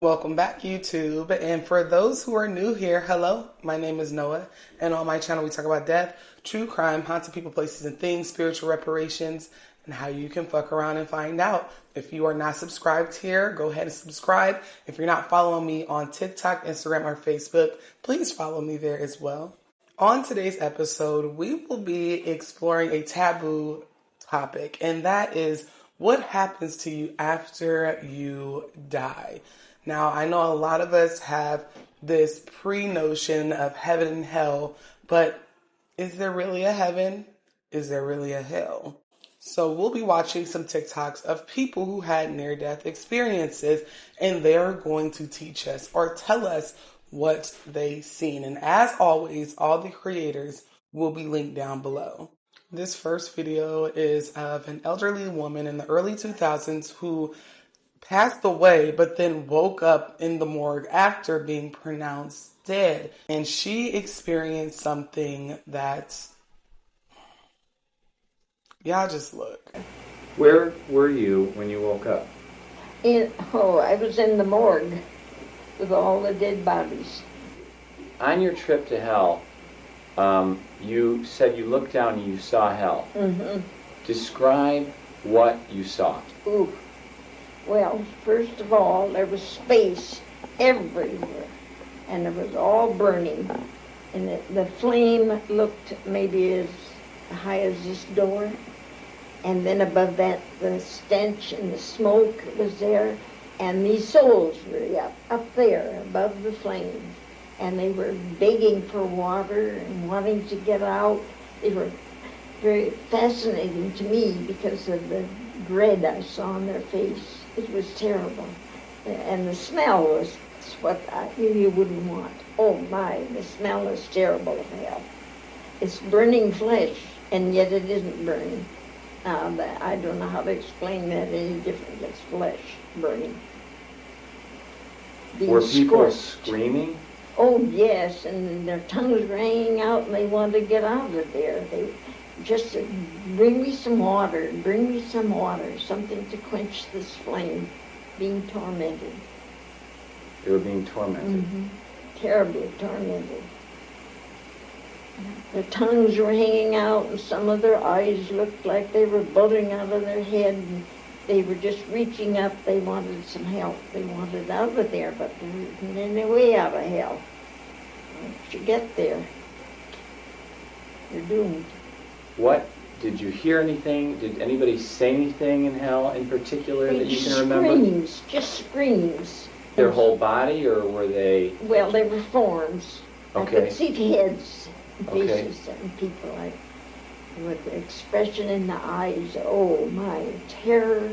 Welcome back, YouTube. And for those who are new here, hello, my name is Noah, and on my channel we talk about death, true crime, haunted people, places, and things, spiritual reparations, and how you can fuck around and find out. If you are not subscribed here, go ahead and subscribe. If you're not following me on TikTok, Instagram, or Facebook, please follow me there as well. On today's episode, we will be exploring a taboo topic, and that is what happens to you after you die. Now, I know a lot of us have this pre-notion of heaven and hell, but is there really a heaven? Is there really a hell? So we'll be watching some TikToks of people who had near-death experiences, and they're going to teach us or tell us what they've seen. And as always, all the creators will be linked down below. This first video is of an elderly woman in the early 2000s who passed away, but then woke up in the morgue after being pronounced dead. And she experienced something that, y'all just look. Where were you when you woke up? I was in the morgue with all the dead bodies. On your trip to hell, you said you looked down and you saw hell. Mm-hmm. Describe what you saw. Ooh. Well, first of all, there was space everywhere, and it was all burning. And the flame looked maybe as high as this door. And then above that, the stench and the smoke was there. And these souls were up there above the flames. And they were begging for water and wanting to get out. They were very fascinating to me because of the dread I saw on their face. It was terrible. And the smell was what you wouldn't want. Oh my, the smell is terrible of hell. It's burning flesh, and yet it isn't burning. I don't know how to explain that any different. It's flesh burning. Were people screaming? Oh yes, and their tongues were hanging out, and they wanted to get out of there. They just said, bring me some water, something to quench this flame, being tormented. They were being tormented. Mm-hmm. Terribly tormented. Their tongues were hanging out, and some of their eyes looked like they were bulging out of their head, and they were just reaching up. They wanted some help. They wanted out of there, but there isn't any way out of hell. Once you get there, you're doomed. What, did you hear anything? Did anybody say anything in hell in particular that you can remember? Screams, just screams. Their whole body, or were they? Well, they were forms. Okay. I could see heads and faces and people with the expression in the eyes. Oh my, terror.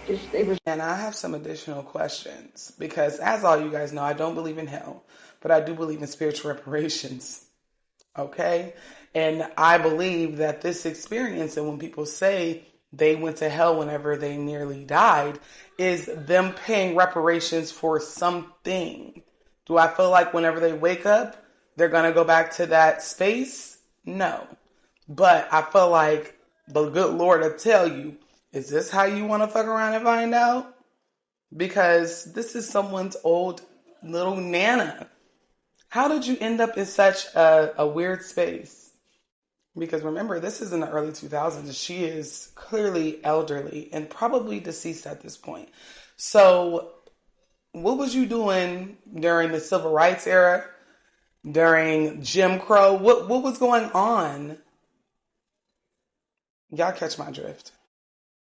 Just they were. And I have some additional questions because, as all you guys know, I don't believe in hell, but I do believe in spiritual reparations. Okay? And I believe that this experience, and when people say they went to hell whenever they nearly died, is them paying reparations for something. Do I feel like whenever they wake up, they're going to go back to that space? No. But I feel like the good Lord will tell you, is this how you want to fuck around and find out? Because this is someone's old little nana. How did you end up in such a weird space? Because remember, this is in the early 2000s. She is clearly elderly and probably deceased at this point. So what was you doing during the civil rights era? During Jim Crow? What was going on? Y'all catch my drift.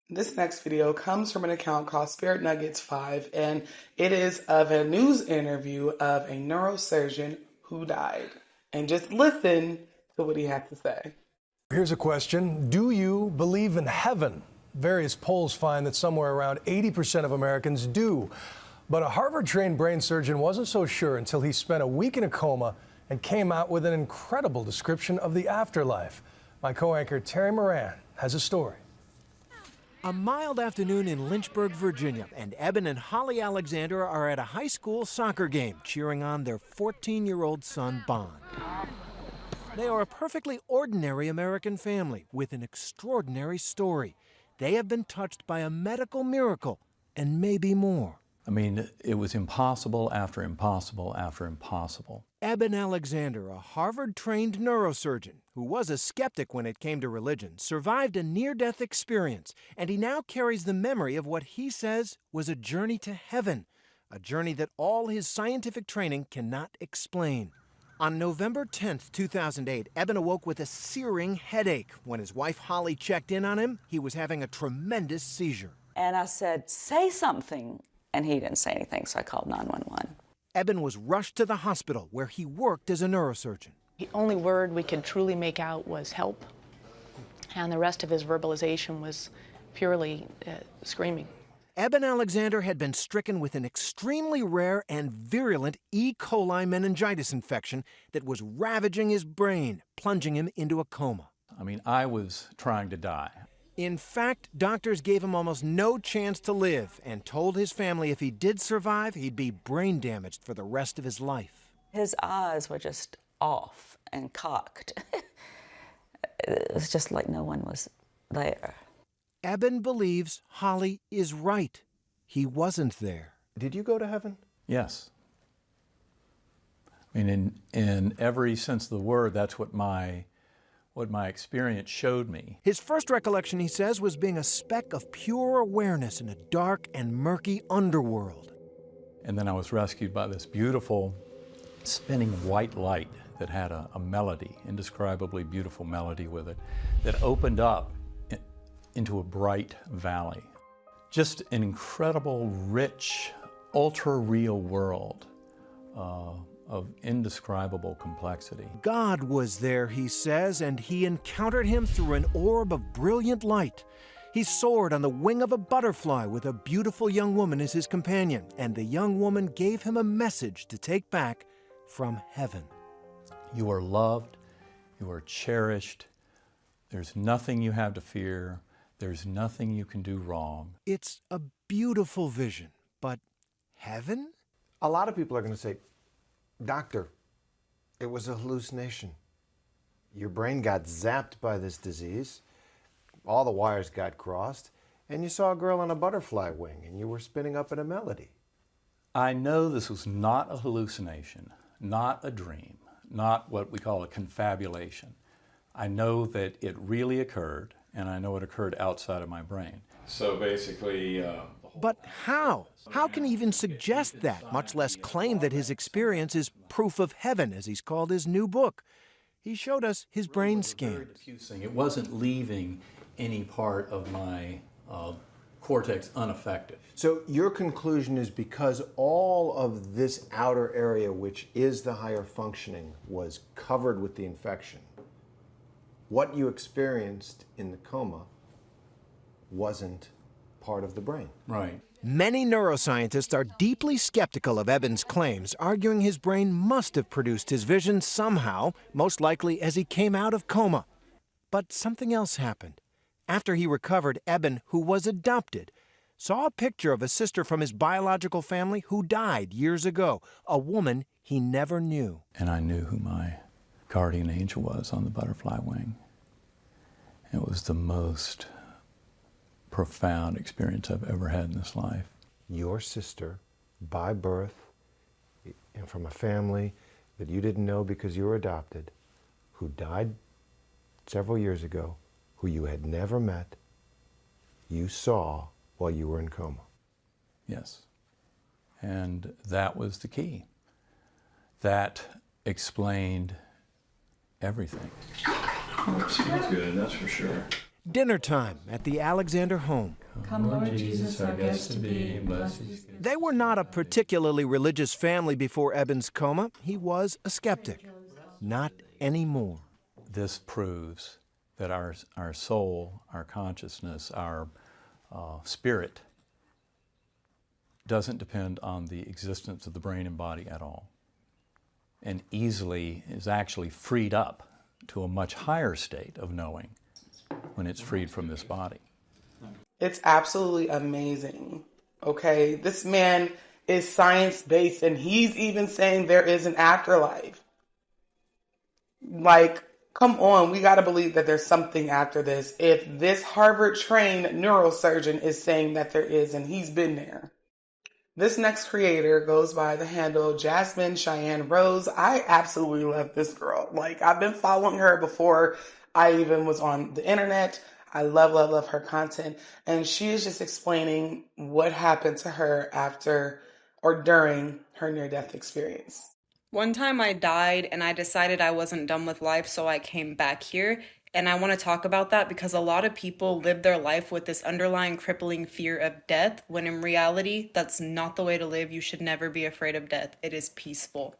This next video comes from an account called Spirit Nuggets 5, and it is of a news interview of a neurosurgeon who died. And just listen to what he had to say. Here's a question. Do you believe in heaven? Various polls find that somewhere around 80% of Americans do. But a Harvard-trained brain surgeon wasn't so sure until he spent a week in a coma and came out with an incredible description of the afterlife. My co-anchor Terry Moran has a story. A mild afternoon in Lynchburg, Virginia, and Eben and Holly Alexander are at a high school soccer game cheering on their 14-year-old son, Bond. They are a perfectly ordinary American family with an extraordinary story. They have been touched by a medical miracle and maybe more. I mean, it was impossible after impossible after impossible. Eben Alexander, a Harvard-trained neurosurgeon who was a skeptic when it came to religion, survived a near-death experience, and he now carries the memory of what he says was a journey to heaven, a journey that all his scientific training cannot explain. On November 10th, 2008, Eben awoke with a searing headache. When his wife Holly checked in on him, he was having a tremendous seizure. And I said, say something. And he didn't say anything, so I called 911. Eben was rushed to the hospital where he worked as a neurosurgeon. The only word we could truly make out was help, and the rest of his verbalization was purely screaming. Eben Alexander had been stricken with an extremely rare and virulent E. coli meningitis infection that was ravaging his brain, plunging him into a coma. I mean, I was trying to die. In fact, doctors gave him almost no chance to live and told his family if he did survive, he'd be brain damaged for the rest of his life. His eyes were just off and cocked. It was just like no one was there. Eben believes Holly is right. He wasn't there. Did you go to heaven? Yes. I mean, in every sense of the word, that's what my experience showed me. His first recollection, he says, was being a speck of pure awareness in a dark and murky underworld. And then I was rescued by this beautiful spinning white light that had a melody, indescribably beautiful melody with it, that opened up into a bright valley. Just an incredible, rich, ultra-real world of indescribable complexity. God was there, he says, and he encountered him through an orb of brilliant light. He soared on the wing of a butterfly with a beautiful young woman as his companion, and the young woman gave him a message to take back from heaven. You are loved, you are cherished, there's nothing you have to fear, there's nothing you can do wrong. It's a beautiful vision, but heaven? A lot of people are going to say, Doctor, it was a hallucination. Your brain got zapped by this disease, all the wires got crossed, and you saw a girl on a butterfly wing, and you were spinning up in a melody. I know this was not a hallucination, not a dream, not what we call a confabulation. I know that it really occurred, and I know it occurred outside of my brain. So basically... But how? How can he even suggest that, much less claim that his experience is proof of heaven, as he's called his new book? He showed us his brain scans. It wasn't leaving any part of my cortex unaffected. So your conclusion is because all of this outer area, which is the higher functioning, was covered with the infection, what you experienced in the coma wasn't part of the brain. Right. Many neuroscientists are deeply skeptical of Eben's claims, arguing his brain must have produced his vision somehow, most likely as he came out of coma. But something else happened. After he recovered, Eben, who was adopted, saw a picture of a sister from his biological family who died years ago, a woman he never knew. And I knew who my guardian angel was on the butterfly wing. It was the most profound experience I've ever had in this life. Your sister, by birth, and from a family that you didn't know because you were adopted, who died several years ago, who you had never met, you saw while you were in coma. Yes. And that was the key. That explained everything. Smells good, that's for sure. Dinner time at the Alexander home. Come, Lord Jesus, our guest to be, and bless us. They were not a particularly religious family before Eben's coma. He was a skeptic. Not anymore. This proves that our soul, our consciousness, our spirit doesn't depend on the existence of the brain and body at all, and easily is actually freed up to a much higher state of knowing when it's freed from this body. It's absolutely amazing. Okay, this man is science-based, and he's even saying there is an afterlife. Like, come on, we got to believe that there's something after this. If this Harvard-trained neurosurgeon is saying that there is, and he's been there. This next creator goes by the handle Jasmine Cheyenne Rose. I absolutely love this girl. Like, I've been following her before I even was on the internet. I love, love, love her content. And she is just explaining what happened to her after or during her near-death experience. One time I died and I decided I wasn't done with life, so I came back here. And I want to talk about that because a lot of people live their life with this underlying crippling fear of death, when in reality, that's not the way to live. You should never be afraid of death. It is peaceful.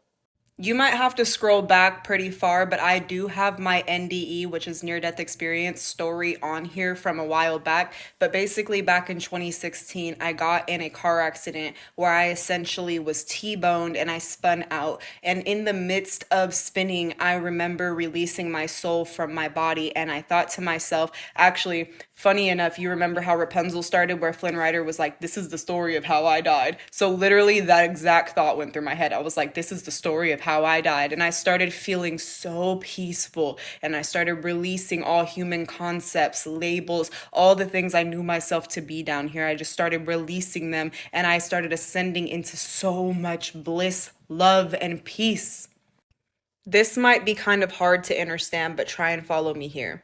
You might have to scroll back pretty far, but I do have my NDE, which is near-death experience story, on here from a while back. But basically back in 2016, I got in a car accident where I essentially was T-boned and I spun out. And in the midst of spinning, I remember releasing my soul from my body. And I thought to myself, actually, funny enough, you remember how Rapunzel started, where Flynn Rider was like, this is the story of how I died. So literally that exact thought went through my head. I was like, this is the story of how I died. And I started feeling so peaceful, and I started releasing all human concepts, labels, all the things I knew myself to be down here. I just started releasing them, and I started ascending into so much bliss, love, and peace. This might be kind of hard to understand, but try and follow me here.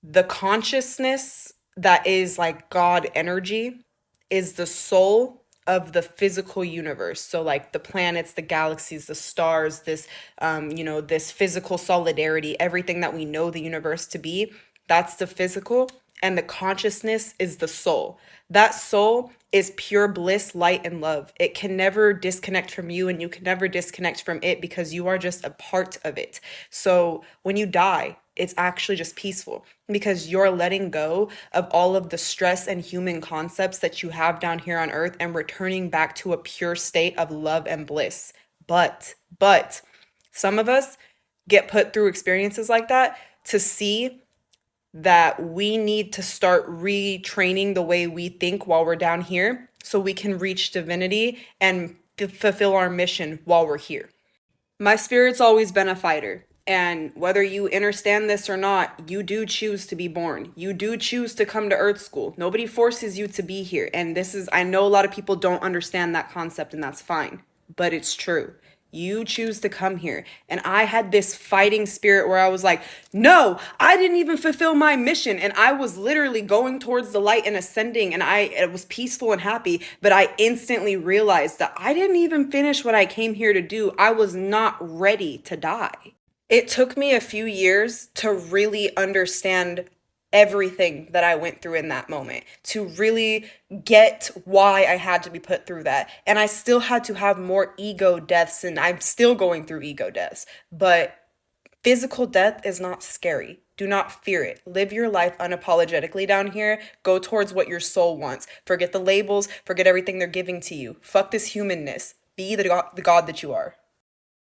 The consciousness that is like God energy is the soul of the physical universe. So like the planets, the galaxies, the stars, this, this physical solidarity, everything that we know the universe to be, that's the physical. And the consciousness is the soul. That soul is pure bliss, light, and love. It can never disconnect from you, and you can never disconnect from it, because you are just a part of it. So when you die, it's actually just peaceful, because you're letting go of all of the stress and human concepts that you have down here on earth and returning back to a pure state of love and bliss. But some of us get put through experiences like that to see that we need to start retraining the way we think while we're down here, so we can reach divinity and fulfill our mission while we're here. My spirit's always been a fighter. And whether you understand this or not, you do choose to be born. You do choose to come to Earth School. Nobody forces you to be here. And I know a lot of people don't understand that concept, and that's fine. But it's true. You choose to come here. And I had this fighting spirit where I was like, no, I didn't even fulfill my mission. And I was literally going towards the light and ascending, and it was peaceful and happy. But I instantly realized that I didn't even finish what I came here to do. I was not ready to die. It took me a few years to really understand everything that I went through in that moment, to really get why I had to be put through that. And I still had to have more ego deaths, and I'm still going through ego deaths. But physical death is not scary. Do not fear it. Live your life unapologetically down here. Go towards what your soul wants. Forget the labels. Forget everything they're giving to you. Fuck this humanness. Be the God that you are.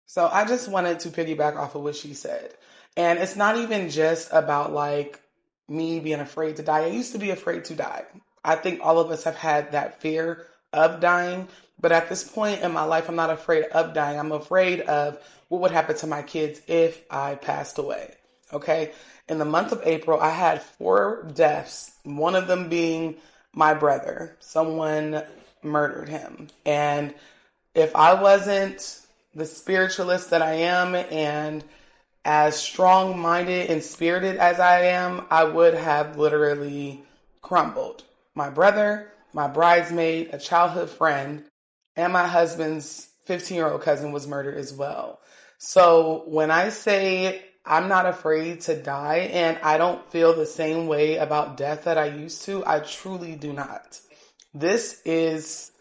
So I just wanted to piggyback off of what she said. And it's not even just about like me being afraid to die. I used to be afraid to die. I think all of us have had that fear of dying. But at this point in my life, I'm not afraid of dying. I'm afraid of what would happen to my kids if I passed away. Okay. In the month of April, I had 4 deaths, one of them being my brother. Someone murdered him. And if I wasn't the spiritualist that I am, and as strong-minded and spirited as I am, I would have literally crumbled. My brother, my bridesmaid, a childhood friend, and my husband's 15-year-old cousin was murdered as well. So when I say I'm not afraid to die and I don't feel the same way about death that I used to, I truly do not. This is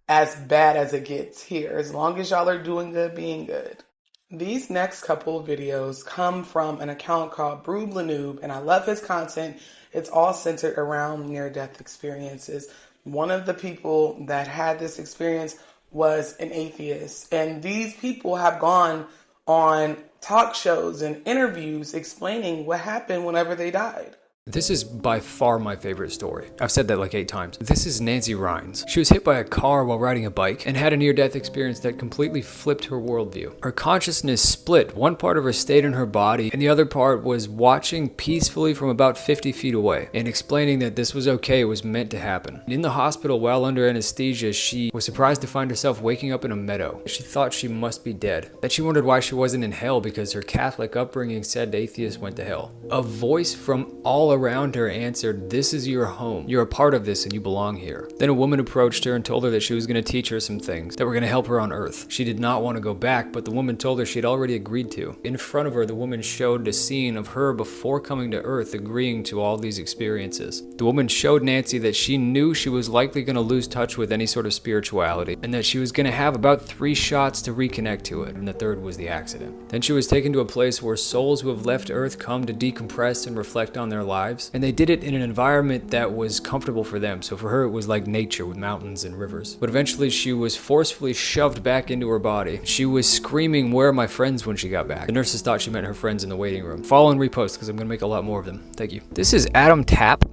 as bad as it gets here, as long as y'all are doing good, being good. These next couple of videos come from an account called Broob Lanoob, and I love his content. It's all centered around near-death experiences. One of the people that had this experience was an atheist, and these people have gone on talk shows and interviews explaining what happened whenever they died. This is by far my favorite story. I've said that like 8 times. This is Nancy Rhines. She was hit by a car while riding a bike and had a near-death experience that completely flipped her worldview. Her consciousness split. One part of her stayed in her body and the other part was watching peacefully from about 50 feet away and explaining that this was okay, it was meant to happen. In the hospital while under anesthesia, she was surprised to find herself waking up in a meadow. She thought she must be dead. Then she wondered why she wasn't in hell because her Catholic upbringing said atheists went to hell. A voice from all around her answered, "This is your home. You're a part of this and you belong here." Then a woman approached her and told her that she was going to teach her some things that were going to help her on earth. She did not want to go back, but the woman told her she had already agreed to. In front of her, the woman showed a scene of her before coming to earth agreeing to all these experiences. The woman showed Nancy that she knew she was likely going to lose touch with any sort of spirituality and that she was going to have about 3 shots to reconnect to it, and the third was the accident. Then she was taken to a place where souls who have left earth come to decompress and reflect on their lives, and they did it in an environment that was comfortable for them. So for her, it was like nature with mountains and rivers. But eventually she was forcefully shoved back into her body. She was screaming, "Where are my friends?" when she got back. The nurses thought she meant her friends in the waiting room. Follow and repost because I'm going to make a lot more of them. Thank you. This is Adam Tapp,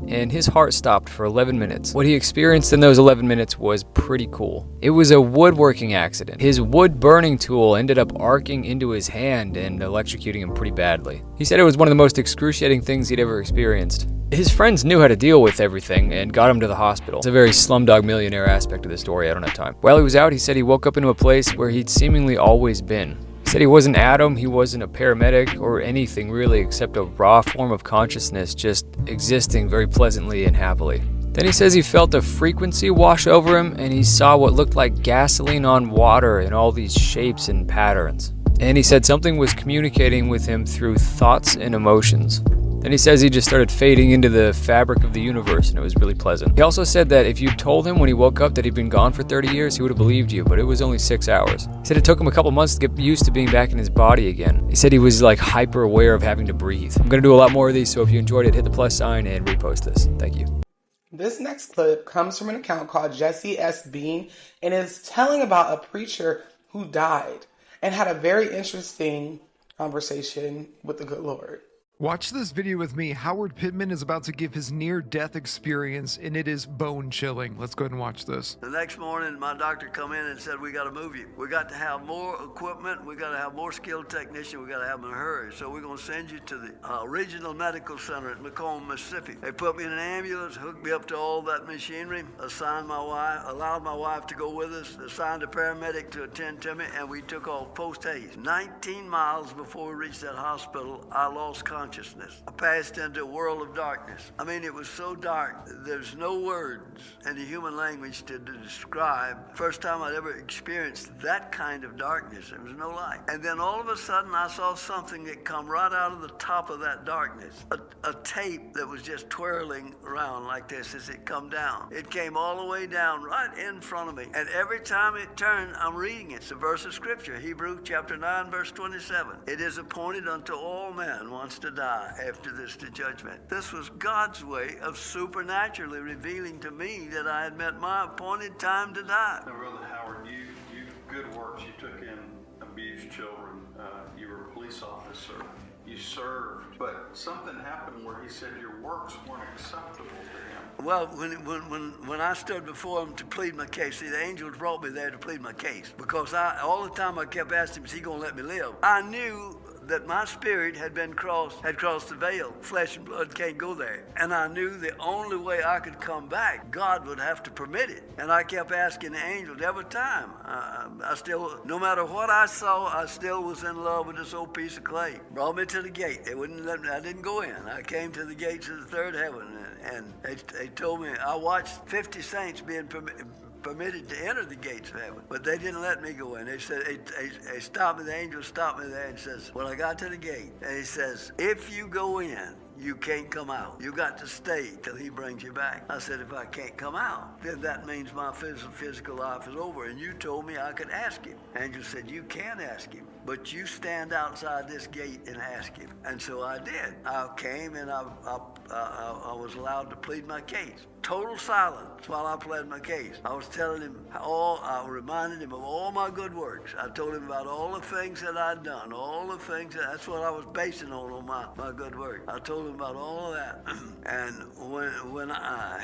and his heart stopped for 11 minutes. What he experienced in those 11 minutes was pretty cool. It was a woodworking accident. His wood burning tool ended up arcing into his hand and electrocuting him pretty badly. He said it was one of the most excruciating things he'd ever experienced. His friends knew how to deal with everything and got him to the hospital. It's a very Slumdog Millionaire aspect of the story. I don't have time. While he was out, he said he woke up into a place where he'd seemingly always been. He said he wasn't Adam, he wasn't a paramedic or anything really except a raw form of consciousness just existing very pleasantly and happily. Then he says he felt a frequency wash over him and he saw what looked like gasoline on water in all these shapes and patterns. And he said something was communicating with him through thoughts and emotions. Then he says he just started fading into the fabric of the universe and it was really pleasant. He also said that if you told him when he woke up that he'd been gone for 30 years, he would have believed you, but it was only 6 hours. He said it took him a couple months to get used to being back in his body again. He said he was like hyper aware of having to breathe. I'm going to do a lot more of these, so if you enjoyed it, hit the plus sign and repost this. Thank you. This next clip comes from an account called Jesse S. Bean and is telling about a preacher who died and had a very interesting conversation with the good Lord. Watch this video with me. Howard Pittman is about to give his near-death experience, and it is bone-chilling. Let's go ahead and watch this. The next morning, my doctor come in and said, "We got to move you. We got to have more equipment. We got to have more skilled technicians. We got to have them in a hurry. So we're going to send you to the Regional Medical Center at Macomb, Mississippi." They put me in an ambulance, hooked me up to all that machinery, assigned my wife, allowed my wife to go with us, assigned a paramedic to attend to me, and we took off post-haste. 19 miles before we reached that hospital, I lost consciousness. I passed into a world of darkness. I mean, it was so dark, there's no words in the human language to describe. First time I'd ever experienced that kind of darkness. There was no light. And then all of a sudden, I saw something that come right out of the top of that darkness. A tape that was just twirling around like this as it come down. It came all the way down right in front of me. And every time it turned, I'm reading it. It's a verse of scripture, Hebrews chapter 9, verse 27. It is appointed unto all men once to die, after this to judgment. This was God's way of supernaturally revealing to me that I had met my appointed time to die. Now, Brother Howard, you good works. You took in abused children. You were a police officer. You served. But something happened where he said your works weren't acceptable to him. Well, when I stood before him to plead my case, see, the angels brought me there to plead my case because all the time I kept asking him, is he going to let me live? I knew that my spirit had crossed the veil. Flesh and blood can't go there. And I knew the only way I could come back, God would have to permit it. And I kept asking the angels every time. I still, no matter what I saw, I still was in love with this old piece of clay. Brought me to the gate. They wouldn't let me, I didn't go in. I came to the gates of the third heaven and they told me, I watched 50 saints being permitted to enter the gates of heaven, but they didn't let me go in. They said, they stopped me, the angel stopped me there and says, when I got to the gate, and he says, if you go in, you can't come out. You got to stay till he brings you back. I said, if I can't come out, then that means my physical life is over. And you told me I could ask him. Angel said, you can ask him, but you stand outside this gate and ask him. And so I did. I came and I was allowed to plead my case. total silence while I pled my case. I was telling him I reminded him of all my good works. I told him about all the things that I'd done, all the things that's what I was basing on my good work. I told him about all of that. And when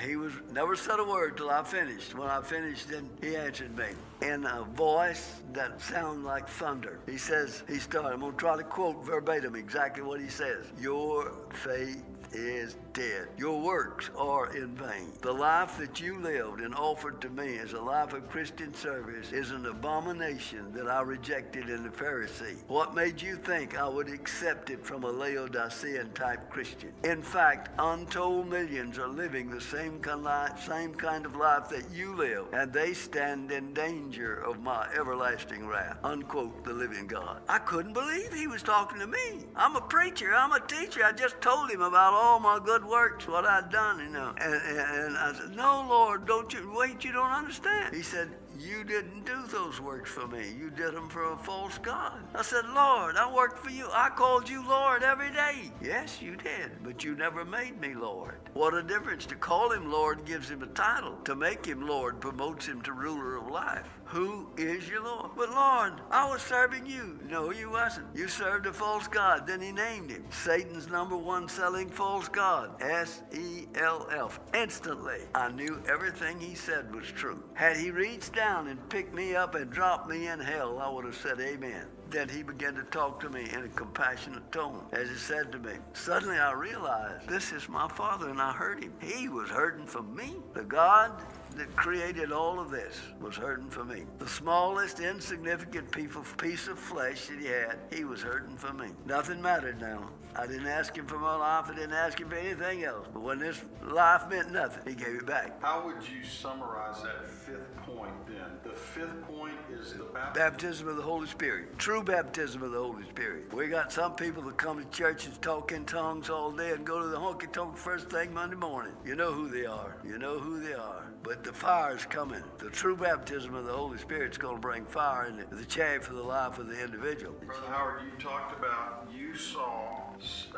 he was never said a word till I finished. When I finished, then he answered me in a voice that sounded like thunder. He started, I'm going to try to quote verbatim exactly what he says. Your faith is dead. Your works are in vain. The life that you lived and offered to me as a life of Christian service is an abomination that I rejected in the Pharisee. What made you think I would accept it from a Laodicean type Christian? In fact, untold millions are living the same kind of life that you live, and they stand in danger of my everlasting wrath. Unquote, the living God. I couldn't believe he was talking to me. I'm a preacher. I'm a teacher. I just told him about all my good works, what I'd done, And I said, no, Lord, you don't understand. He said, you didn't do those works for me. You did them for a false God. I said, Lord, I worked for you. I called you Lord every day. Yes, you did, but you never made me Lord. What a difference. To call him Lord gives him a title. To make him Lord promotes him to ruler of life. Who is your Lord? But Lord, I was serving you. No, you wasn't. You served a false God. Then he named him Satan's #1 selling false God. SELF. Instantly, I knew everything he said was true. Had he reached down and picked me up and dropped me in hell, I would have said amen. Then he began to talk to me in a compassionate tone. As he said to me, suddenly I realized this is my Father, and I heard him. He was hurting for me. The God that created all of this was hurting for me. The smallest, insignificant piece of flesh that he was hurting for me. Nothing mattered now. I didn't ask him for my life. I didn't ask him for anything else. But when this life meant nothing, he gave it back. How would you summarize that fifth point then? The fifth point is the baptism of the Holy Spirit. True baptism of the Holy Spirit. We got some people that come to church and talk in tongues all day and go to the honky-tonk first thing Monday morning. You know who they are. You know who they are. But the fire's coming. The true baptism of the Holy Spirit's going to bring fire in the chaff for the life of the individual. Brother Howard, you talked about you saw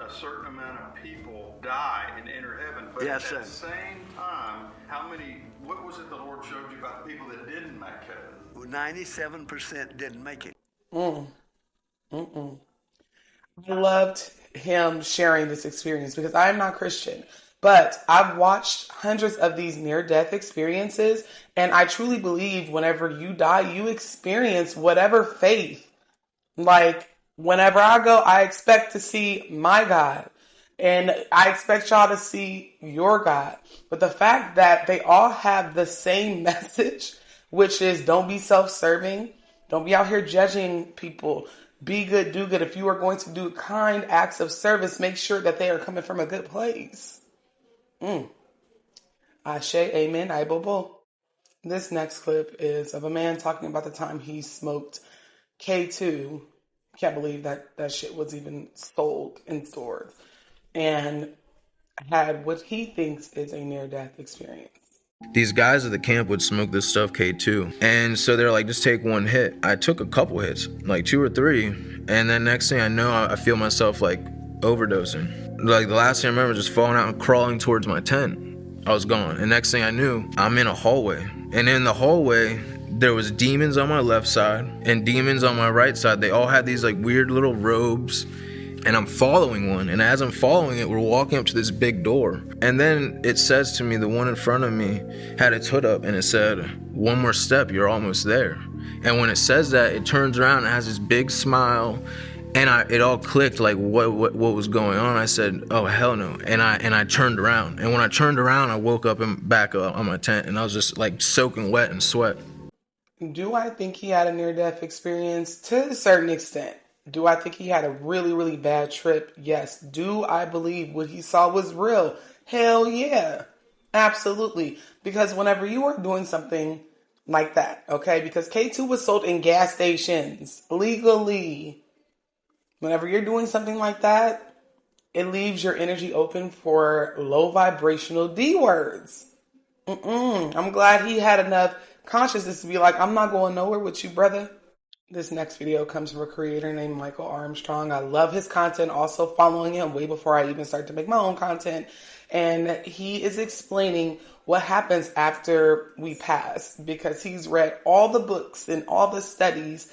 a certain amount of people die and enter heaven, but yes, at the same time, what was it the Lord showed you about people that didn't make heaven? 97% didn't make it. I loved him sharing this experience because I am not Christian, but I've watched hundreds of these near-death experiences, and I truly believe whenever you die, you experience whatever faith. Like, whenever I go, I expect to see my God, and I expect y'all to see your God. But the fact that they all have the same message, which is don't be self-serving, don't be out here judging people, be good, do good. If you are going to do kind acts of service, make sure that they are coming from a good place. Ashe, amen, aibobo. This next clip is of a man talking about the time he smoked K2. Can't believe that shit was even sold in stores. And had what he thinks is a near-death experience. These guys at the camp would smoke this stuff K2. And so they're like, just take one hit. I took a couple hits, like 2 or 3. And then next thing I know, I feel myself like overdosing. Like the last thing I remember just falling out and crawling towards my tent. I was gone. And next thing I knew, I'm in a hallway. And in the hallway, there was demons on my left side and demons on my right side. They all had these like weird little robes. And I'm following one, and as I'm following it, we're walking up to this big door. And then it says to me, the one in front of me had its hood up, and it said, one more step, you're almost there. And when it says that, it turns around and has this big smile, and it all clicked, like what was going on. I said, oh, hell no. And I turned around. And when I turned around, I woke up and back on my tent, and I was just like soaking wet in sweat. Do I think he had a near-death experience? To a certain extent. Do I think he had a really, really bad trip? Yes. Do I believe what he saw was real? Hell yeah. Absolutely. Because whenever you are doing something like that, okay, because K2 was sold in gas stations legally. Whenever you're doing something like that, it leaves your energy open for low vibrational D words. I'm glad he had enough consciousness to be like, I'm not going nowhere with you, brother. This next video comes from a creator named Michael Armstrong. I love his content, also following him way before I even started to make my own content. And he is explaining what happens after we pass, because he's read all the books and all the studies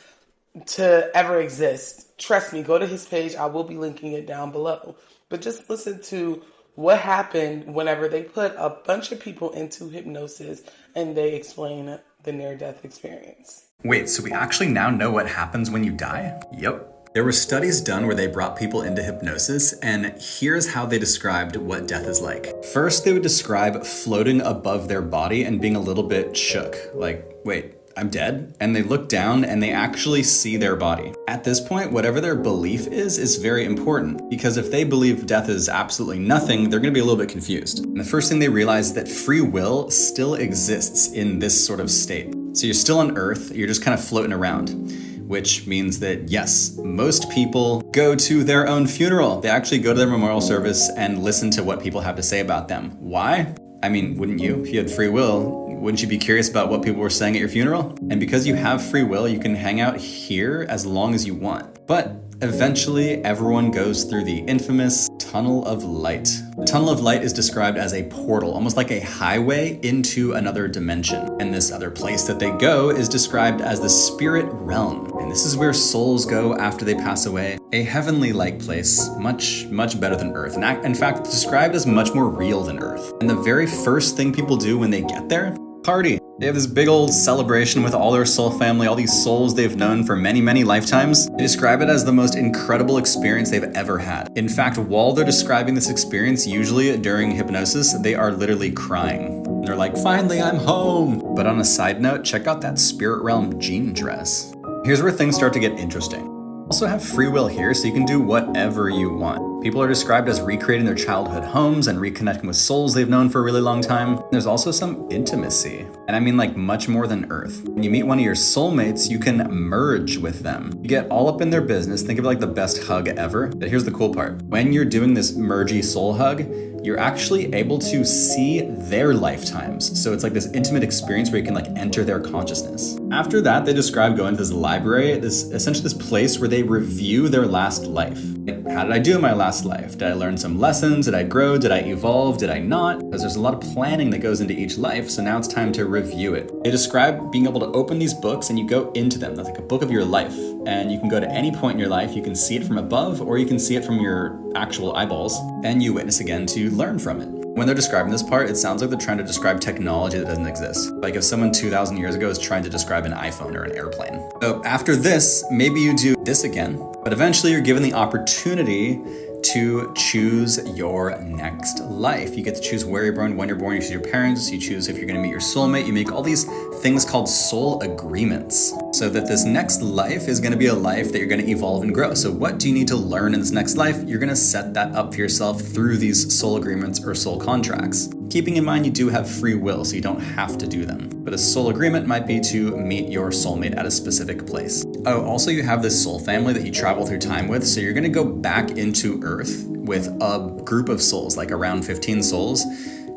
to ever exist. Trust me, go to his page. I will be linking it down below. But just listen to what happened whenever they put a bunch of people into hypnosis and they explain the near-death experience. Wait, so we actually now know what happens when you die? Yep. There were studies done where they brought people into hypnosis, and here's how they described what death is like. First, they would describe floating above their body and being a little bit shook. Like, wait, I'm dead? And they look down and they actually see their body. At this point, whatever their belief is very important, because if they believe death is absolutely nothing, they're gonna be a little bit confused. And the first thing they realize is that free will still exists in this sort of state. So you're still on Earth, you're just kind of floating around, which means that yes, most people go to their own funeral. They actually go to their memorial service and listen to what people have to say about them. Why? I mean, wouldn't you? If you had free will, wouldn't you be curious about what people were saying at your funeral? And because you have free will, you can hang out here as long as you want. But eventually, everyone goes through the infamous tunnel of light. The tunnel of light is described as a portal, almost like a highway into another dimension. And this other place that they go is described as the spirit realm. And this is where souls go after they pass away. A heavenly-like place, much, much better than Earth. And in fact, described as much more real than Earth. And the very first thing people do when they get there, party. They have this big old celebration with all their soul family, all these souls they've known for many, many lifetimes. They describe it as the most incredible experience they've ever had. In fact, while they're describing this experience, usually during hypnosis, they are literally crying. They're like, finally, I'm home. But on a side note, check out that spirit realm jean dress. Here's where things start to get interesting. Also have free will here, so you can do whatever you want. People are described as recreating their childhood homes and reconnecting with souls they've known for a really long time. There's also some intimacy, and I mean like much more than Earth. When you meet one of your soulmates, you can merge with them. You get all up in their business, think of it like the best hug ever. But here's the cool part. When you're doing this mergy soul hug, you're actually able to see their lifetimes. So it's like this intimate experience where you can like enter their consciousness. After that, they describe going to this library, essentially this place where they review their last life. Like, how did I do in my last life? Did I learn some lessons? Did I grow? Did I evolve? Did I not? Because there's a lot of planning that goes into each life, so now it's time to review it. They describe being able to open these books and you go into them. That's like a book of your life. And you can go to any point in your life, you can see it from above, or you can see it from your actual eyeballs, and you witness again to learn from it. When they're describing this part, it sounds like they're trying to describe technology that doesn't exist. Like if someone 2,000 years ago is trying to describe an iPhone or an airplane. So after this, maybe you do this again, but eventually you're given the opportunity to choose your next life. You get to choose where you're born, when you're born, you choose your parents, you choose if you're gonna meet your soulmate, you make all these things called soul agreements. So that this next life is gonna be a life that you're gonna evolve and grow. So what do you need to learn in this next life? You're gonna set that up for yourself through these soul agreements or soul contracts. Keeping in mind you do have free will, so you don't have to do them. But a soul agreement might be to meet your soulmate at a specific place. Oh, also you have this soul family that you travel through time with, so you're gonna go back into Earth with a group of souls, like around 15 souls,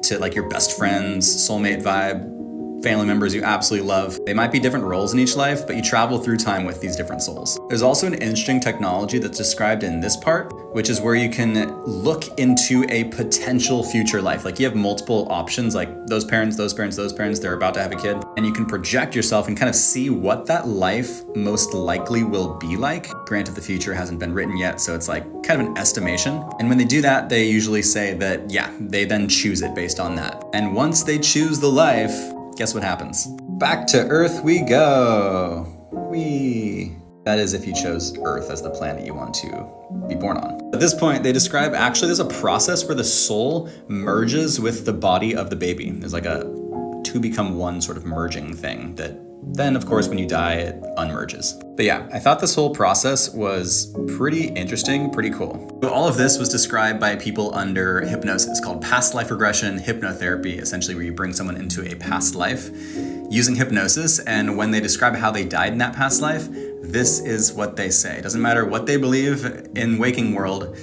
to like your best friends, soulmate vibe, family members you absolutely love. They might be different roles in each life, but you travel through time with these different souls. There's also an interesting technology that's described in this part, which is where you can look into a potential future life. Like you have multiple options, like those parents, they're about to have a kid, and you can project yourself and kind of see what that life most likely will be like. Granted, the future hasn't been written yet, so it's like kind of an estimation. And when they do that, they usually say that, yeah, they then choose it based on that. And once they choose the life, guess what happens? Back to Earth we go. That is if you chose Earth as the planet you want to be born on. At this point, they describe actually there's a process where the soul merges with the body of the baby. There's like a two become one sort of merging thing that then, of course, when you die, it unmerges. But yeah, I thought this whole process was pretty interesting, pretty cool. So all of this was described by people under hypnosis called past life regression hypnotherapy, essentially where you bring someone into a past life using hypnosis. And when they describe how they died in that past life, this is what they say. It doesn't matter what they believe in waking world,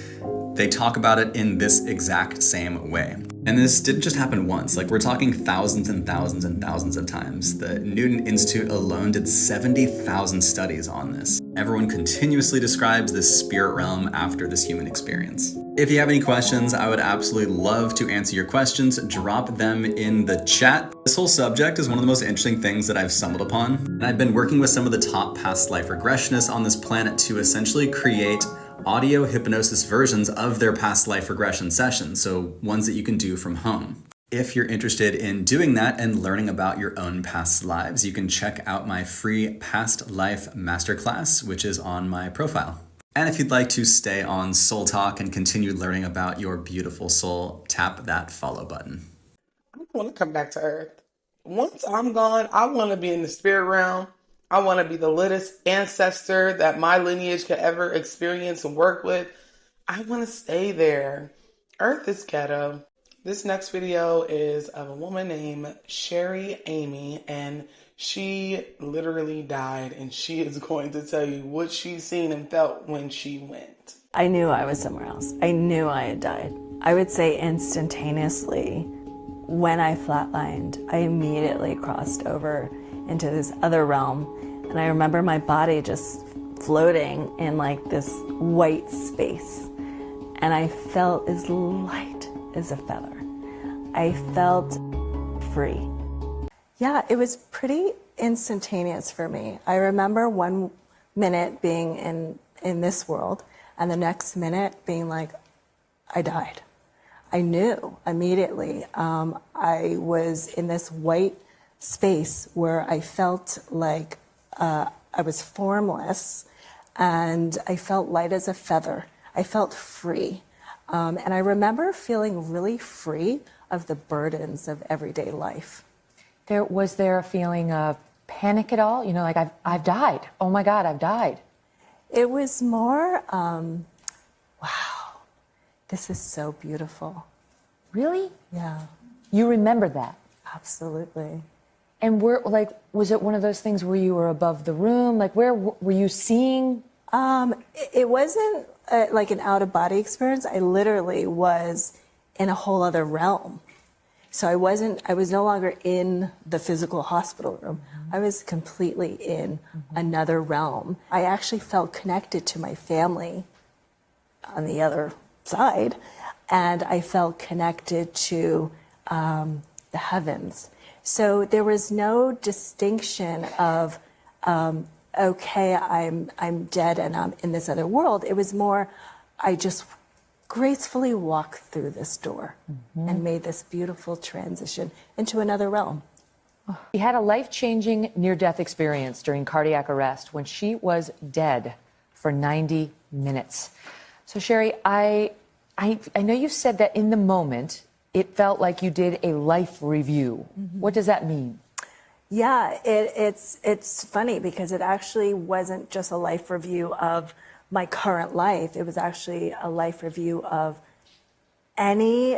They talk about it in this exact same way. And this didn't just happen once, like we're talking thousands and thousands and thousands of times. The Newton Institute alone did 70,000 studies on this. Everyone continuously describes this spirit realm after this human experience. If you have any questions, I would absolutely love to answer your questions. Drop them in the chat. This whole subject is one of the most interesting things that I've stumbled upon. And I've been working with some of the top past life regressionists on this planet to essentially create audio hypnosis versions of their past life regression sessions, so ones that you can do from home. If you're interested in doing that and learning about your own past lives, you can check out my free past life masterclass, which is on my profile. And if you'd like to stay on Soul Talk and continue learning about your beautiful soul, tap that follow button. I want to come back to Earth. Once I'm gone, I want to be in the spirit realm. I want to be the littest ancestor that my lineage could ever experience and work with. I want to stay there. Earth is ghetto. This next video is of a woman named Sherry Amy, and she literally died, and she is going to tell you what she's seen and felt when she went. I knew I was somewhere else. I knew I had died. I would say instantaneously, when I flatlined, I immediately crossed over into this other realm. And I remember my body just floating in like this white space. And I felt as light as a feather. I felt free. Yeah, it was pretty instantaneous for me. I remember 1 minute being in this world and the next minute being like, I died. I knew immediately. I was in this white space where I felt like I was formless, and I felt light as a feather. I felt free. And I remember feeling really free of the burdens of everyday life. Was there a feeling of panic at all? You know, like I've died. Oh my God, I've died. It was more, wow, this is so beautiful. Really? Yeah. You remember that? Absolutely. And was it one of those things where you were above the room? Like, where were you seeing? It wasn't like an out-of-body experience. I literally was in a whole other realm. So I was no longer in the physical hospital room. I was completely in another realm. I actually felt connected to my family on the other side, and I felt connected to the heavens. So there was no distinction of, okay, I'm dead and I'm in this other world. It was more, I just gracefully walked through this door and made this beautiful transition into another realm. She had a life-changing near-death experience during cardiac arrest when she was dead for 90 minutes. So Sherry, I know you said that in the moment, it felt like you did a life review. What does that mean? Yeah, it's funny because it actually wasn't just a life review of my current life. It was actually a life review of any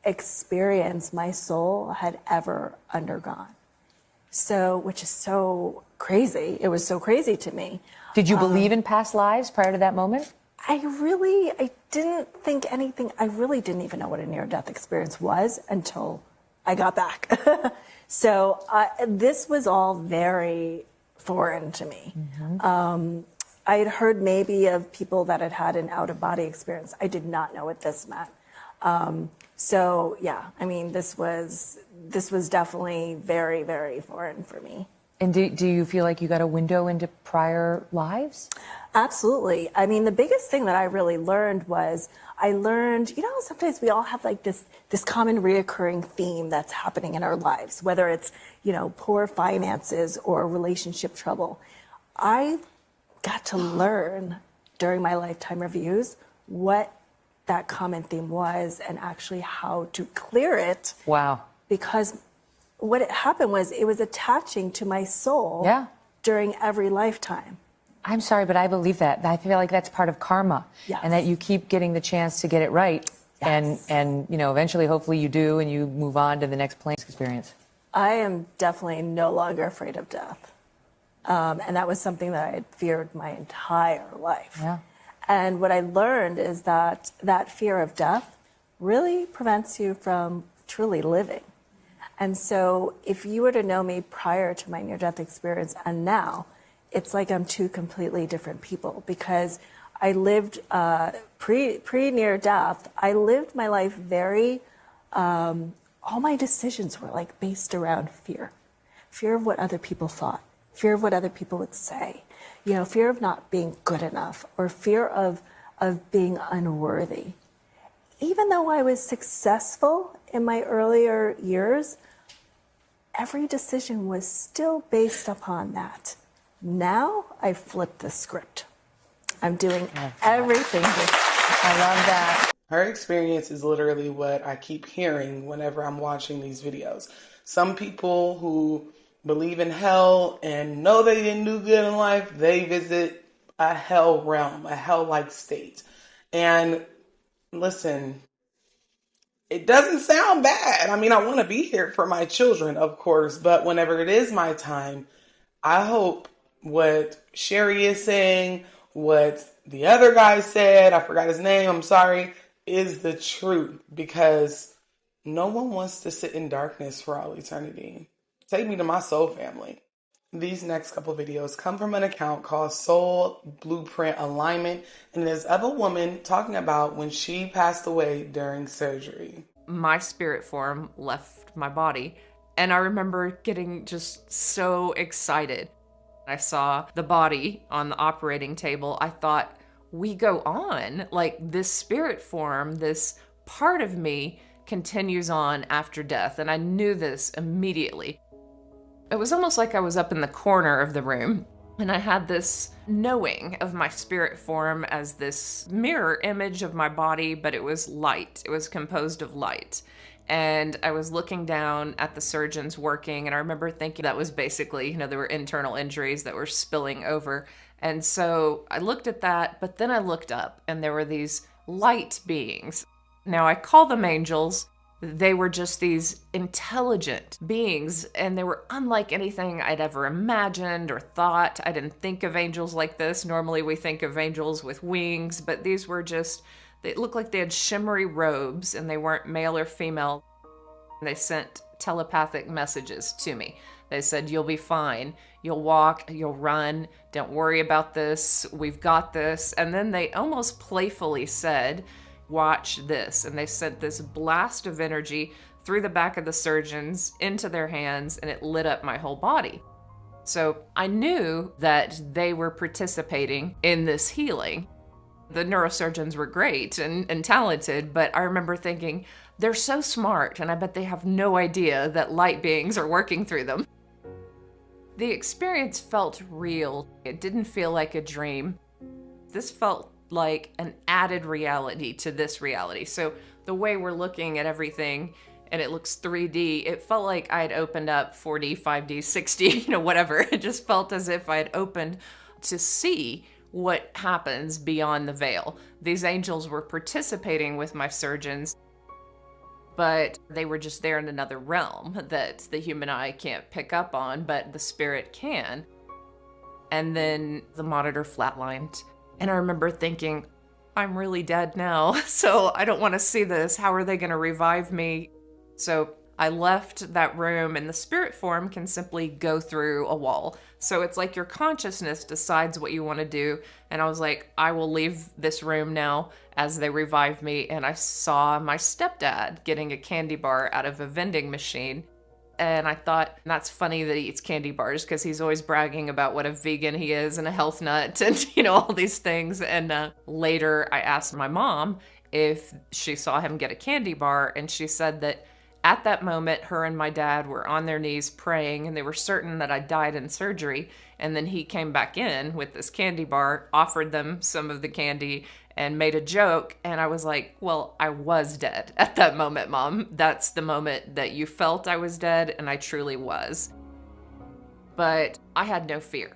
experience my soul had ever undergone. So, which is so crazy. It was so crazy to me. Did you believe in past lives prior to that moment? I didn't think anything. I really didn't even know what a near-death experience was until I got back. So this was all very foreign to me. I had heard maybe of people that had had an out-of-body experience. I did not know what this meant. So yeah, I mean, this was definitely very, very foreign for me. And do you feel like you got a window into prior lives? Absolutely. I mean, the biggest thing that I really learned was sometimes we all have like this common reoccurring theme that's happening in our lives, whether it's, poor finances or relationship trouble. I got to learn during my lifetime reviews what that common theme was and actually how to clear it. Wow. Because what it happened was it was attaching to my soul during every lifetime. I'm sorry, but I believe that. I feel like that's part of karma. Yes. And that you keep getting the chance to get it right. Yes. And eventually, hopefully you do, and you move on to the next plane experience. I am definitely no longer afraid of death. And that was something that I had feared my entire life. Yeah. And what I learned is that that fear of death really prevents you from truly living. And so if you were to know me prior to my near-death experience and now, it's like I'm two completely different people, because I lived pre-near-death, I lived my life very, all my decisions were like based around fear. Fear of what other people thought, fear of what other people would say, fear of not being good enough, or fear of being unworthy. Even though I was successful in my earlier years, every decision was still based upon that. Now I flipped the script. I'm doing everything different. I love that. Her experience is literally what I keep hearing whenever I'm watching these videos. Some people who believe in hell and know they didn't do good in life, they visit a hell realm, a hell-like state. And listen, it doesn't sound bad. I mean, I want to be here for my children, of course, but whenever it is my time, I hope what Sherry is saying, what the other guy said, I forgot his name, I'm sorry, is the truth, because no one wants to sit in darkness for all eternity. Take me to my soul family. These next couple videos come from an account called Soul Blueprint Alignment, and it is of a woman talking about when she passed away during surgery. My spirit form left my body, and I remember getting just so excited. I saw the body on the operating table. I thought, we go on. Like, this spirit form, this part of me continues on after death, and I knew this immediately. It was almost like I was up in the corner of the room, and I had this knowing of my spirit form as this mirror image of my body, but it was light. It was composed of light. And I was looking down at the surgeons working, and I remember thinking that was basically, there were internal injuries that were spilling over. And so I looked at that, but then I looked up, and there were these light beings. Now, I call them angels. They were just these intelligent beings, and they were unlike anything I'd ever imagined or thought. I didn't think of angels like this. Normally we think of angels with wings, but these were just, they looked like they had shimmery robes, and they weren't male or female. They sent telepathic messages to me. They said, you'll be fine. You'll walk, you'll run. Don't worry about this. We've got this. And then they almost playfully said, watch this. And they sent this blast of energy through the back of the surgeons into their hands, and it lit up my whole body. So I knew that they were participating in this healing. The neurosurgeons were great and talented, but I remember thinking, they're so smart, and I bet they have no idea that light beings are working through them. The experience felt real. It didn't feel like a dream. This felt like an added reality to this reality. So the way we're looking at everything, and it looks 3D, it felt like I had opened up 4D, 5D, 6D, whatever. It just felt as if I had opened to see what happens beyond the veil. These angels were participating with my surgeons, but they were just there in another realm that the human eye can't pick up on, but the spirit can. And then the monitor flatlined. And I remember thinking, I'm really dead now, so I don't want to see this. How are they going to revive me? So I left that room, and the spirit form can simply go through a wall. So it's like your consciousness decides what you want to do. And I was like, I will leave this room now as they revive me. And I saw my stepdad getting a candy bar out of a vending machine. And I thought, that's funny that he eats candy bars, because he's always bragging about what a vegan he is and a health nut and, all these things. And later I asked my mom if she saw him get a candy bar, and she said that at that moment, her and my dad were on their knees praying, and they were certain that I died in surgery. And then he came back in with this candy bar, offered them some of the candy, and made a joke. And I was like, well, I was dead at that moment, Mom. That's the moment that you felt I was dead, and I truly was. But I had no fear.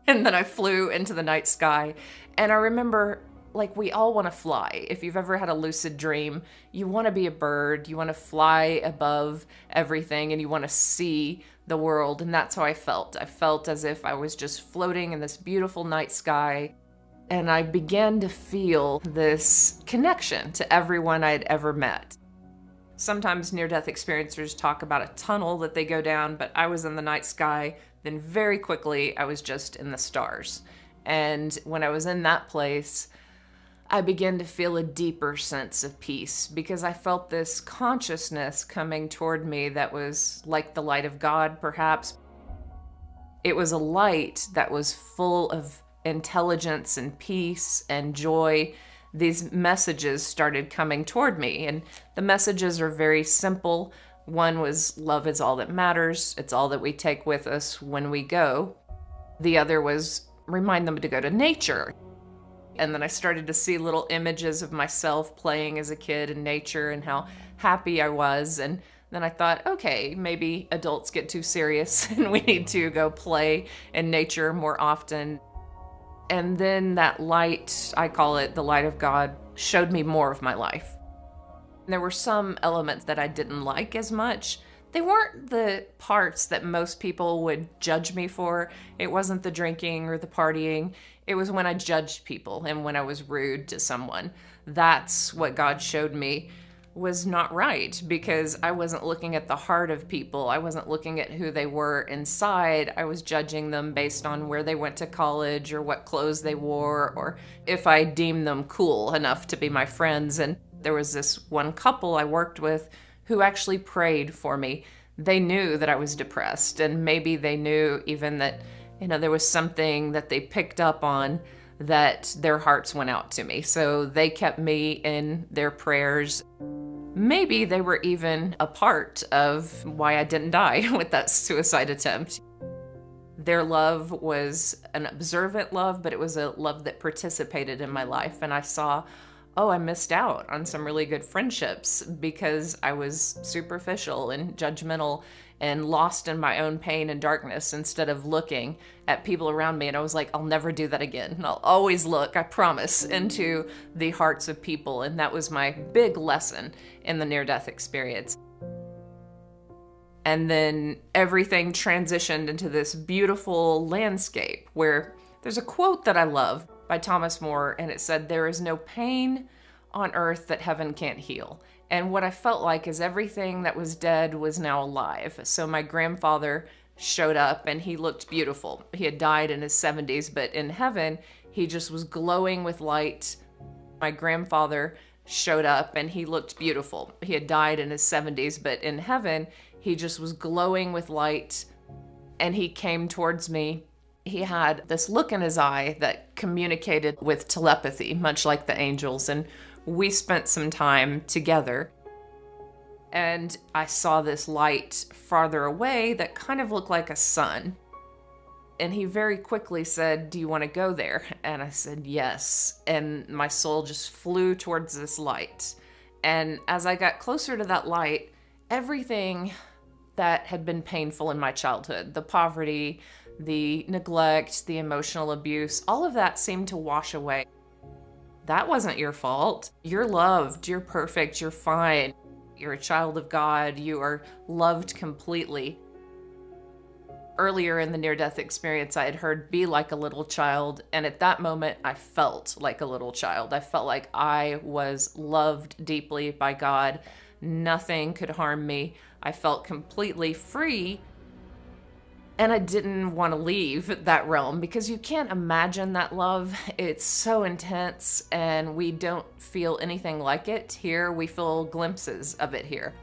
And then I flew into the night sky, and I remember, like, we all want to fly. If you've ever had a lucid dream, you want to be a bird, you want to fly above everything, and you want to see the world. And that's how I felt. I felt as if I was just floating in this beautiful night sky. And I began to feel this connection to everyone I'd ever met. Sometimes near-death experiencers talk about a tunnel that they go down, but I was in the night sky, then very quickly I was just in the stars. And when I was in that place, I began to feel a deeper sense of peace because I felt this consciousness coming toward me that was like the light of God, perhaps. It was a light that was full of intelligence and peace and joy. These messages started coming toward me, and the messages are very simple. One was, love is all that matters. It's all that we take with us when we go. The other was, remind them to go to nature. And then I started to see little images of myself playing as a kid in nature and how happy I was. And then I thought, okay, maybe adults get too serious and we need to go play in nature more often. And then that light, I call it the light of God, showed me more of my life. There were some elements that I didn't like as much. They weren't the parts that most people would judge me for. It wasn't the drinking or the partying. It was when I judged people and when I was rude to someone. That's what God showed me was not right, because I wasn't looking at the heart of people. I wasn't looking at who they were inside. I was judging them based on where they went to college or what clothes they wore or if I deemed them cool enough to be my friends. And there was this one couple I worked with who actually prayed for me. They knew that I was depressed, and maybe they knew even that, there was something that they picked up on that their hearts went out to me. So they kept me in their prayers. Maybe they were even a part of why I didn't die with that suicide attempt. Their love was an observant love, but it was a love that participated in my life. And I saw, I missed out on some really good friendships because I was superficial and judgmental and lost in my own pain and darkness instead of looking at people around me. And I was like, I'll never do that again. And I'll always look, I promise, into the hearts of people. And that was my big lesson in the near-death experience. And then everything transitioned into this beautiful landscape where there's a quote that I love by Thomas More, and it said, "There is no pain on earth that heaven can't heal." And what I felt like is everything that was dead was now alive. So my grandfather showed up and he looked beautiful. He had died in his 70s, but in heaven, he just was glowing with light. My grandfather showed up and he looked beautiful. He had died in his 70s, but in heaven, he just was glowing with light, and he came towards me. He had this look in his eye that communicated with telepathy, much like the angels, and we spent some time together. And I saw this light farther away that kind of looked like a sun. And he very quickly said, "Do you want to go there?" And I said, "Yes." And my soul just flew towards this light. And as I got closer to that light, everything that had been painful in my childhood, the poverty, the neglect, the emotional abuse, all of that seemed to wash away. That wasn't your fault. You're loved, you're perfect, you're fine. You're a child of God, you are loved completely. Earlier in the near-death experience, I had heard, "Be like a little child," and at that moment, I felt like a little child. I felt like I was loved deeply by God. Nothing could harm me. I felt completely free. And I didn't want to leave that realm because you can't imagine that love. It's so intense, and we don't feel anything like it here. We feel glimpses of it here.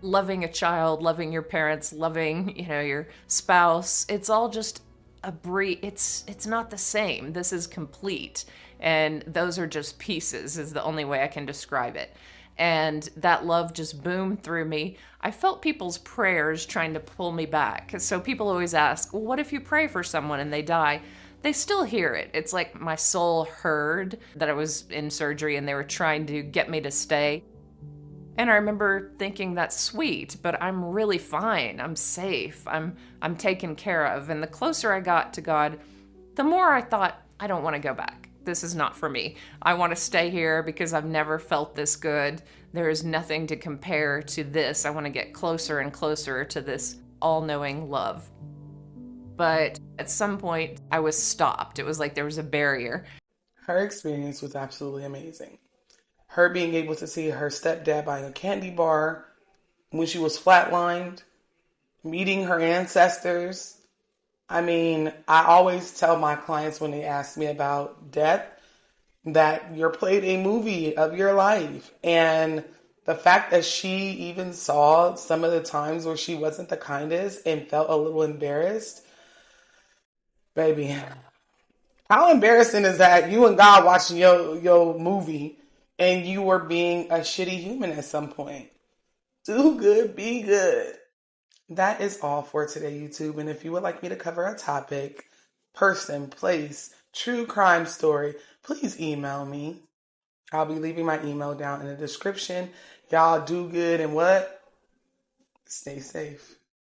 Loving a child, loving your parents, loving, your spouse, it's all just it's not the same. This is complete. And those are just pieces is the only way I can describe it. And that love just boomed through me. I felt people's prayers trying to pull me back. So people always ask, well, what if you pray for someone and they die? They still hear it. It's like my soul heard that I was in surgery and they were trying to get me to stay. And I remember thinking, that's sweet, but I'm really fine. I'm safe. I'm taken care of. And the closer I got to God, the more I thought, I don't want to go back. This is not for me. I want to stay here because I've never felt this good. There is nothing to compare to this. I want to get closer and closer to this all-knowing love. But at some point, I was stopped. It was like there was a barrier. Her experience was absolutely amazing. Her being able to see her stepdad buying a candy bar when she was flatlined, meeting her ancestors. I mean, I always tell my clients when they ask me about death that you're played a movie of your life. And the fact that she even saw some of the times where she wasn't the kindest and felt a little embarrassed, baby, how embarrassing is that? You and God watching your movie and you were being a shitty human at some point. Do good, be good. That is all for today, YouTube. And if you would like me to cover a topic, person, place, true crime story, please email me. I'll be leaving my email down in the description. Y'all do good and what? Stay safe.